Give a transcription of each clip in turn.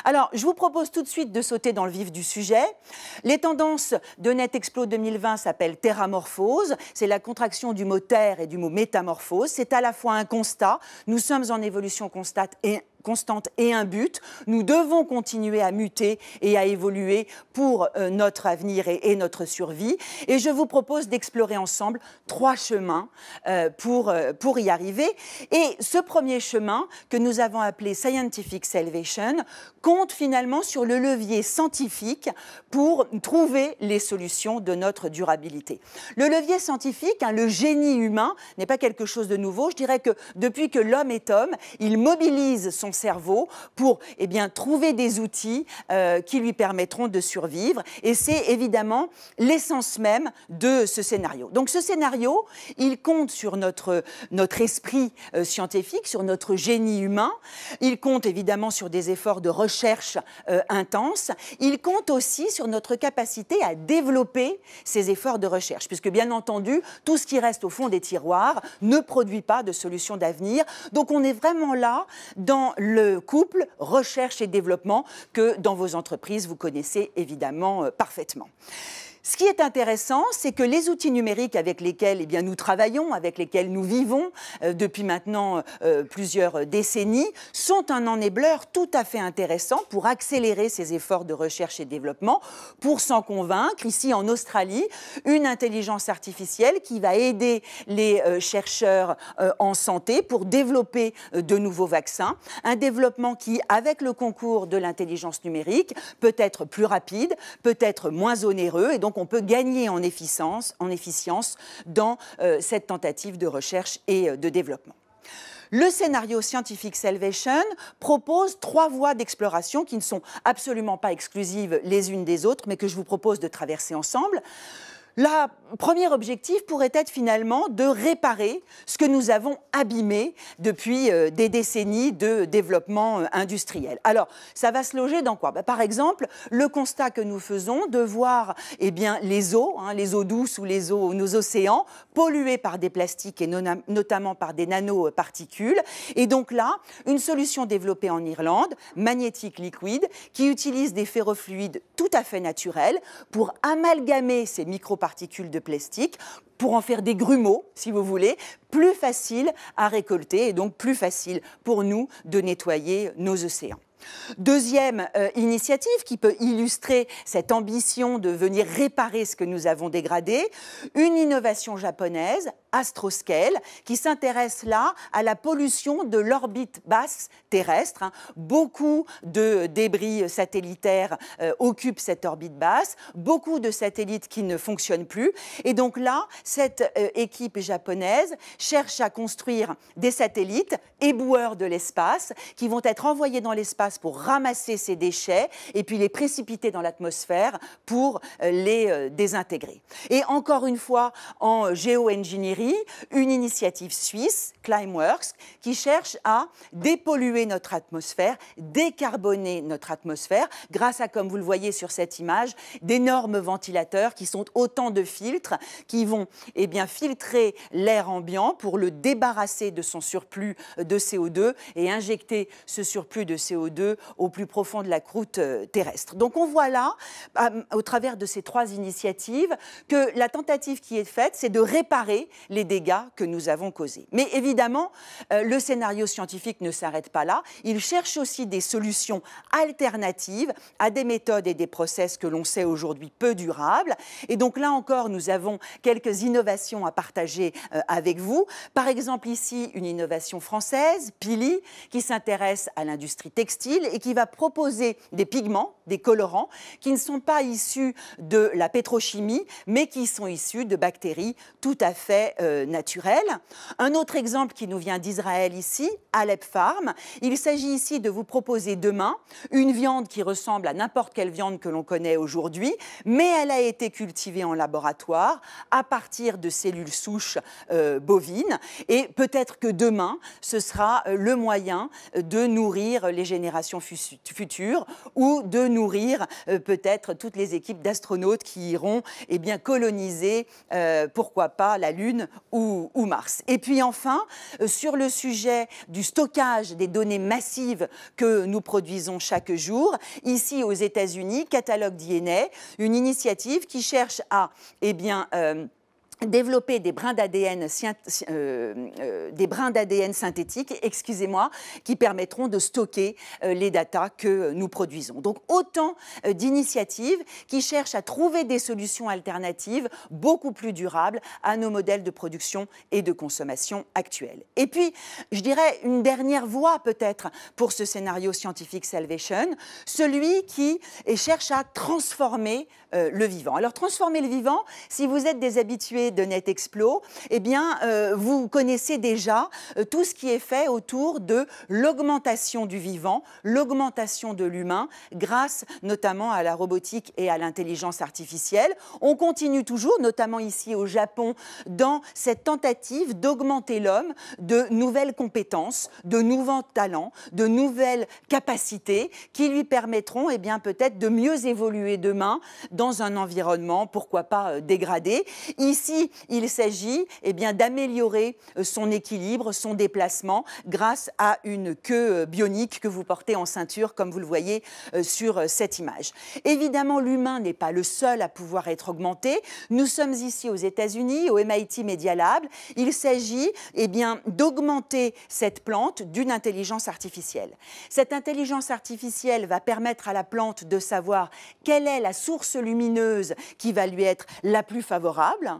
Alors, je vous propose tout de suite de sauter dans le vif du sujet. Les tendances de NetExplo 2020 s'appellent terramorphose. C'est la contraction du mot terre et du mot métamorphose. C'est à la fois un constat. Nous sommes en évolution constante et un but. Nous devons continuer à muter et à évoluer pour notre avenir et notre survie. Et je vous propose d'explorer ensemble 3 chemins pour y arriver. Et ce premier chemin, que nous avons appelé Scientific Salvation, compte finalement sur le levier scientifique pour trouver les solutions de notre durabilité. Le levier scientifique, le génie humain, n'est pas quelque chose de nouveau. Je dirais que depuis que l'homme est homme, il mobilise son cerveau pour trouver des outils qui lui permettront de survivre. Et c'est évidemment l'essence même de ce scénario. Donc ce scénario, il compte sur notre esprit scientifique, sur notre génie humain. Il compte évidemment sur des efforts de recherche intenses. Il compte aussi sur notre capacité à développer ces efforts de recherche, puisque bien entendu, tout ce qui reste au fond des tiroirs ne produit pas de solutions d'avenir. Donc on est vraiment là dans le couple recherche et développement que dans vos entreprises, vous connaissez évidemment parfaitement. Ce qui est intéressant, c'est que les outils numériques avec lesquels nous travaillons, avec lesquels nous vivons depuis maintenant plusieurs décennies, sont un enabler tout à fait intéressant pour accélérer ces efforts de recherche et développement, pour s'en convaincre. Ici, en Australie, une intelligence artificielle qui va aider les chercheurs en santé pour développer de nouveaux vaccins. Un développement qui, avec le concours de l'intelligence numérique, peut être plus rapide, peut être moins onéreux, et donc on peut gagner en efficience dans cette tentative de recherche et de développement. Le scénario Scientific Salvation propose 3 voies d'exploration qui ne sont absolument pas exclusives les unes des autres, mais que je vous propose de traverser ensemble. Le premier objectif pourrait être finalement de réparer ce que nous avons abîmé depuis des décennies de développement industriel. Alors, ça va se loger dans quoi ? Par exemple, le constat que nous faisons de voir les eaux douces ou nos océans pollués par des plastiques et notamment par des nanoparticules. Et donc là, une solution développée en Irlande, Magnetic Liquid, qui utilise des ferrofluides tout à fait naturels pour amalgamer ces microparticules de plastique, pour en faire des grumeaux, si vous voulez, plus faciles à récolter et donc plus faciles pour nous de nettoyer nos océans. Deuxième initiative qui peut illustrer cette ambition de venir réparer ce que nous avons dégradé, une innovation japonaise, Astroscale, qui s'intéresse là à la pollution de l'orbite basse terrestre. Beaucoup de débris satellitaires occupent cette orbite basse, beaucoup de satellites qui ne fonctionnent plus. Et donc là, cette équipe japonaise cherche à construire des satellites éboueurs de l'espace qui vont être envoyés dans l'espace pour ramasser ces déchets et puis les précipiter dans l'atmosphère pour les désintégrer. Et encore une fois, en géo-ingénierie, une initiative suisse, Climeworks, qui cherche à dépolluer notre atmosphère, décarboner notre atmosphère grâce à, comme vous le voyez sur cette image, d'énormes ventilateurs qui sont autant de filtres qui vont filtrer l'air ambiant pour le débarrasser de son surplus de CO2 et injecter ce surplus de CO2 au plus profond de la croûte terrestre. Donc on voit là, au travers de ces 3 initiatives, que la tentative qui est faite, c'est de réparer les dégâts que nous avons causés. Mais évidemment, le scénario scientifique ne s'arrête pas là. Il cherche aussi des solutions alternatives à des méthodes et des process que l'on sait aujourd'hui peu durables. Et donc là encore, nous avons quelques innovations à partager avec vous. Par exemple, ici, une innovation française, Pili, qui s'intéresse à l'industrie textile et qui va proposer des pigments, des colorants, qui ne sont pas issus de la pétrochimie, mais qui sont issus de bactéries tout à fait naturelles. Un autre exemple qui nous vient d'Israël ici, Alep Farm. Il s'agit ici de vous proposer demain une viande qui ressemble à n'importe quelle viande que l'on connaît aujourd'hui, mais elle a été cultivée en laboratoire à partir de cellules souches bovines. Et peut-être que demain, ce sera le moyen de nourrir les générations générations futures ou de nourrir peut-être toutes les équipes d'astronautes qui iront coloniser, pourquoi pas, la Lune ou Mars. Et puis enfin, sur le sujet du stockage des données massives que nous produisons chaque jour, ici aux États-Unis, Catalogue DNA, une initiative qui cherche à développer des brins d'ADN synthétiques, qui permettront de stocker les datas que nous produisons. Donc autant d'initiatives qui cherchent à trouver des solutions alternatives beaucoup plus durables à nos modèles de production et de consommation actuels. Et puis, je dirais une dernière voie peut-être pour ce scénario Scientific Salvation, celui qui cherche à transformer le vivant. Alors transformer le vivant, si vous êtes des habitués de NetExplo, vous connaissez déjà tout ce qui est fait autour de l'augmentation du vivant, l'augmentation de l'humain, grâce notamment à la robotique et à l'intelligence artificielle. On continue toujours, notamment ici au Japon, dans cette tentative d'augmenter l'homme de nouvelles compétences, de nouveaux talents, de nouvelles capacités qui lui permettront peut-être de mieux évoluer demain dans un environnement, pourquoi pas dégradé. Ici, il s'agit d'améliorer son équilibre, son déplacement grâce à une queue bionique que vous portez en ceinture, comme vous le voyez sur cette image. Évidemment, l'humain n'est pas le seul à pouvoir être augmenté. Nous sommes ici aux États-Unis, au MIT Media Lab. Il s'agit d'augmenter cette plante d'une intelligence artificielle. Cette intelligence artificielle va permettre à la plante de savoir quelle est la source lumineuse qui va lui être la plus favorable,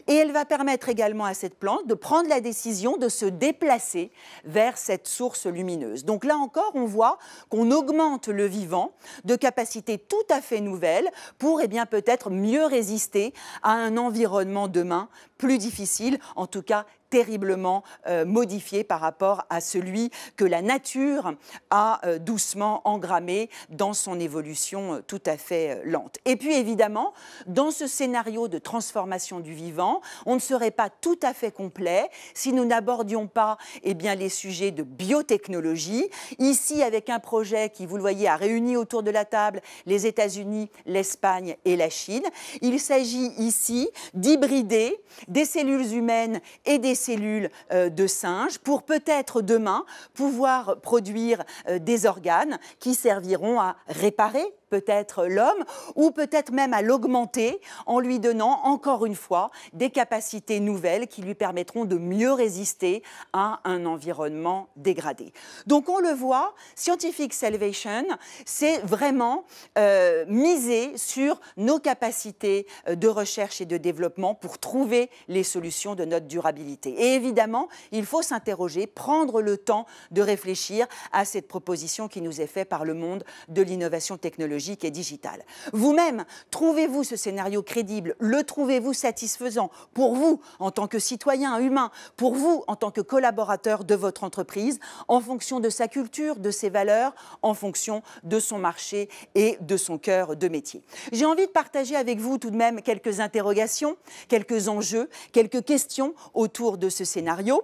et elle va permettre également à cette plante de prendre la décision de se déplacer vers cette source lumineuse. Donc là encore, on voit qu'on augmente le vivant de capacités tout à fait nouvelles pour peut-être mieux résister à un environnement demain plus difficile, en tout cas terriblement modifié par rapport à celui que la nature a doucement engrammé dans son évolution tout à fait lente. Et puis évidemment, dans ce scénario de transformation du vivant, on ne serait pas tout à fait complet si nous n'abordions pas les sujets de biotechnologie. Ici, avec un projet qui, vous le voyez, a réuni autour de la table les États-Unis, l'Espagne et la Chine. Il s'agit ici d'hybrider des cellules humaines et des cellules de singes pour peut-être demain pouvoir produire des organes qui serviront à réparer peut-être l'homme, ou peut-être même à l'augmenter en lui donnant, encore une fois, des capacités nouvelles qui lui permettront de mieux résister à un environnement dégradé. Donc on le voit, Scientific Salvation, c'est vraiment miser sur nos capacités de recherche et de développement pour trouver les solutions de notre durabilité. Et évidemment, il faut s'interroger, prendre le temps de réfléchir à cette proposition qui nous est faite par le monde de l'innovation technologique et digitale. Vous-même, trouvez-vous ce scénario crédible? Le trouvez-vous satisfaisant pour vous en tant que citoyen humain, pour vous en tant que collaborateur de votre entreprise, en fonction de sa culture, de ses valeurs, en fonction de son marché et de son cœur de métier? J'ai envie de partager avec vous tout de même quelques interrogations, quelques enjeux, quelques questions autour de ce scénario.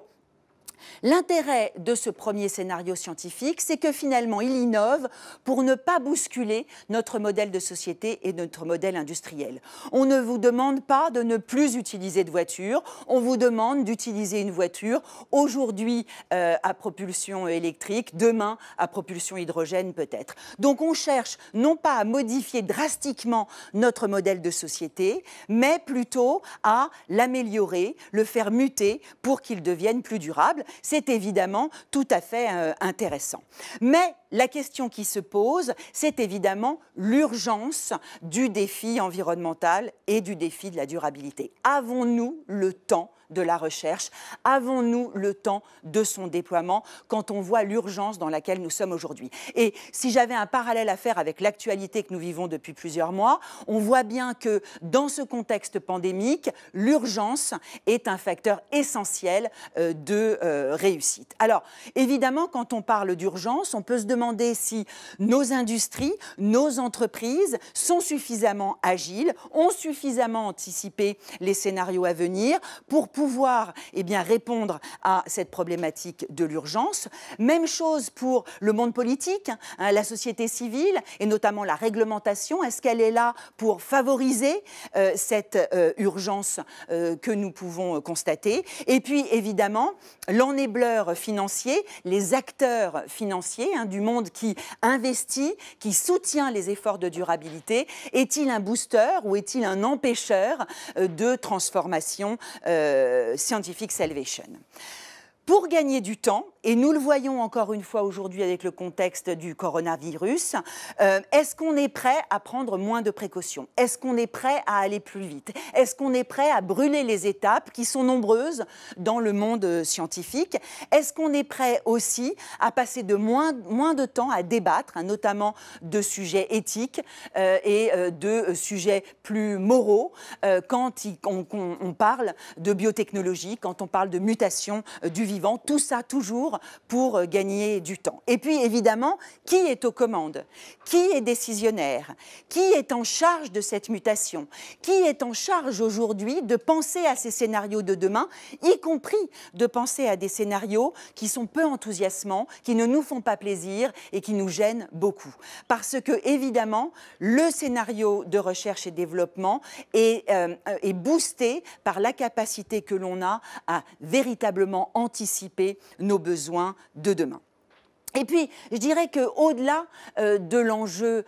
L'intérêt de ce premier scénario scientifique, c'est que finalement, il innove pour ne pas bousculer notre modèle de société et notre modèle industriel. On ne vous demande pas de ne plus utiliser de voiture, on vous demande d'utiliser une voiture aujourd'hui à propulsion électrique, demain à propulsion hydrogène peut-être. Donc on cherche non pas à modifier drastiquement notre modèle de société, mais plutôt à l'améliorer, le faire muter pour qu'il devienne plus durable. C'est évidemment tout à fait intéressant. Mais la question qui se pose, c'est évidemment l'urgence du défi environnemental et du défi de la durabilité. Avons-nous le temps de la recherche? Avons-nous le temps de son déploiement quand on voit l'urgence dans laquelle nous sommes aujourd'hui? Et si j'avais un parallèle à faire avec l'actualité que nous vivons depuis plusieurs mois, on voit bien que dans ce contexte pandémique, l'urgence est un facteur essentiel de réussite. Alors, évidemment, quand on parle d'urgence, on peut se demander demander si nos industries, nos entreprises sont suffisamment agiles, ont suffisamment anticipé les scénarios à venir pour pouvoir répondre à cette problématique de l'urgence. Même chose pour le monde politique, la société civile et notamment la réglementation. Est-ce qu'elle est là pour favoriser cette urgence que nous pouvons constater? Et puis évidemment, l'ennébleur financier, les acteurs financiers du monde qui investit, qui soutient les efforts de durabilité, est-il un booster ou est-il un empêcheur de transformation scientific salvation? Pour gagner du temps, et nous le voyons encore une fois aujourd'hui avec le contexte du coronavirus, est-ce qu'on est prêt à prendre moins de précautions? Est-ce qu'on est prêt à aller plus vite? Est-ce qu'on est prêt à brûler les étapes qui sont nombreuses dans le monde scientifique? Est-ce qu'on est prêt aussi à passer moins de temps à débattre, notamment de sujets éthiques et de sujets plus moraux quand on parle de biotechnologie, quand on parle de mutation du vivant, tout ça toujours pour gagner du temps. Et puis évidemment, qui est aux commandes? Qui est décisionnaire? Qui est en charge de cette mutation? Qui est en charge aujourd'hui de penser à ces scénarios de demain, y compris de penser à des scénarios qui sont peu enthousiasmants, qui ne nous font pas plaisir et qui nous gênent beaucoup? Parce que évidemment, le scénario de recherche et développement est boosté par la capacité que l'on a à véritablement anticiper nos besoins de demain. Et puis, je dirais qu'au-delà de l'enjeu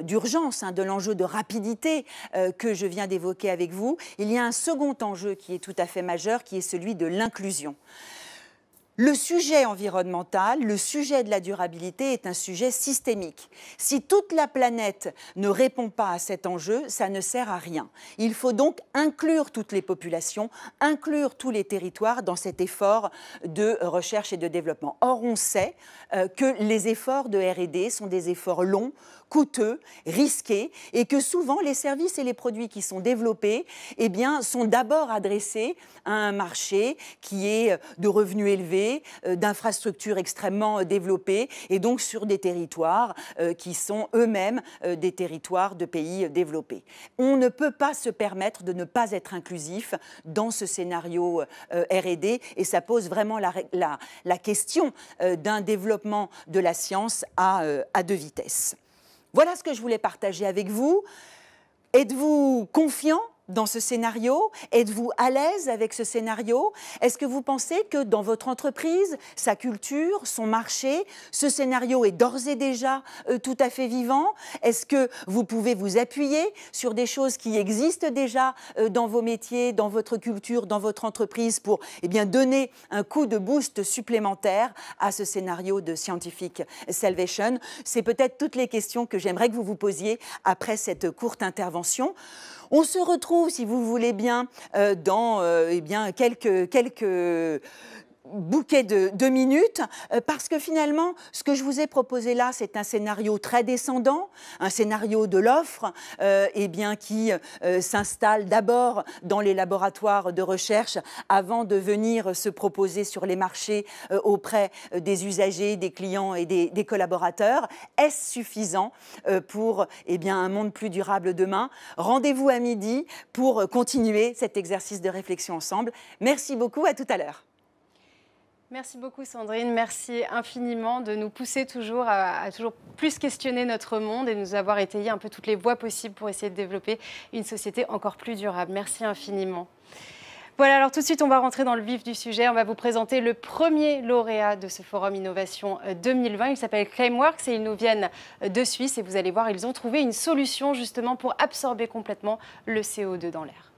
d'urgence, de l'enjeu de rapidité que je viens d'évoquer avec vous, il y a un second enjeu qui est tout à fait majeur, qui est celui de l'inclusion. Le sujet environnemental, le sujet de la durabilité est un sujet systémique. Si toute la planète ne répond pas à cet enjeu, ça ne sert à rien. Il faut donc inclure toutes les populations, inclure tous les territoires dans cet effort de recherche et de développement. Or, on sait que les efforts de R&D sont des efforts longs, coûteux, risqués, et que souvent les services et les produits qui sont développés sont d'abord adressés à un marché qui est de revenus élevés, d'infrastructures extrêmement développées, et donc sur des territoires qui sont eux-mêmes des territoires de pays développés. On ne peut pas se permettre de ne pas être inclusif dans ce scénario R&D, et ça pose vraiment la question d'un développement de la science à deux vitesses. Voilà ce que je voulais partager avec vous. Êtes-vous confiant dans ce scénario? Êtes-vous à l'aise avec ce scénario? Est-ce que vous pensez que dans votre entreprise, sa culture, son marché, ce scénario est d'ores et déjà tout à fait vivant? Est-ce que vous pouvez vous appuyer sur des choses qui existent déjà dans vos métiers, dans votre culture, dans votre entreprise pour donner un coup de boost supplémentaire à ce scénario de Scientific Salvation? C'est peut-être toutes les questions que j'aimerais que vous vous posiez après cette courte intervention. On se retrouve, si vous voulez bien, dans quelques bouquet de 2 minutes, parce que finalement, ce que je vous ai proposé là, c'est un scénario très descendant, un scénario de l'offre qui s'installe d'abord dans les laboratoires de recherche avant de venir se proposer sur les marchés auprès des usagers, des clients et des collaborateurs. Est-ce suffisant pour un monde plus durable demain? Rendez-vous à midi pour continuer cet exercice de réflexion ensemble. Merci beaucoup, à tout à l'heure. Merci beaucoup Sandrine, merci infiniment de nous pousser toujours à toujours plus questionner notre monde et nous avoir étayé un peu toutes les voies possibles pour essayer de développer une société encore plus durable. Merci infiniment. Voilà, alors tout de suite, on va rentrer dans le vif du sujet. On va vous présenter le premier lauréat de ce Forum Innovation 2020. Il s'appelle Climeworks et ils nous viennent de Suisse. Et vous allez voir, ils ont trouvé une solution justement pour absorber complètement le CO2 dans l'air.